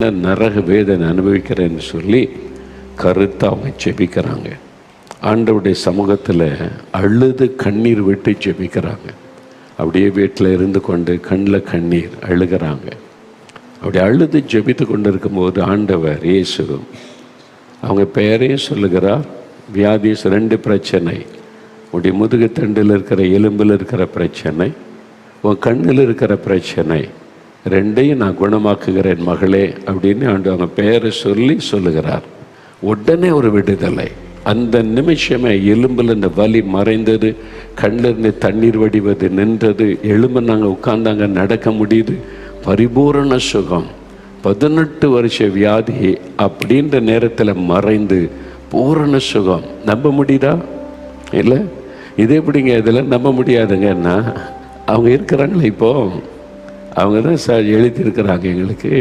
நரக வேதனை அனுபவிக்கிறேன்னு சொல்லி கருத்தை அவங்க ஜெபிக்கிறாங்க. ஆண்டவருடைய சமூகத்தில் அழுது கண்ணீர் விட்டு ஜெபிக்கிறாங்க. அப்படியே வீட்டில் இருந்து கொண்டு கண்ணில் கண்ணீர் அழுகிறாங்க. அப்படி அழுது ஜெபித்து கொண்டு இருக்கும்போது ஆண்டவர் இயேசு அவங்க பெயரையும் சொல்லுகிறார். வியாதி 2 பிரச்சனை, உடைய முதுகு தண்டில் இருக்கிற எலும்பில் இருக்கிற பிரச்சனை, உன் கண்ணில் இருக்கிற பிரச்சனை, 2ஐயும் நான் குணமாக்குகிறேன் மகளே அப்படின்னு அவங்க பெயரை சொல்லி சொல்லுகிறார். உடனே ஒரு விடுதலை. அந்த நிமிஷமே எலும்பில் இந்த வலி மறைந்தது, கண்ணில் இருந்து தண்ணீர் வடிவது நின்றது, எலும்புனாங்க, உட்கார்ந்தாங்க, நடக்க முடியுது, பரிபூரண சுகம். 18 வருஷ வியாதி அப்படின்ற நேரத்தில் மறைந்து பூரண சுகம். நம்ப முடியுதா? இல்லை, இது எப்படிங்க இதெல்லாம் நம்ப முடியாதுங்கன்னா அவங்க இருக்கிறாங்களே. இப்போ அவங்க தான் எழுதியிருக்கிறாங்க எங்களுக்கு.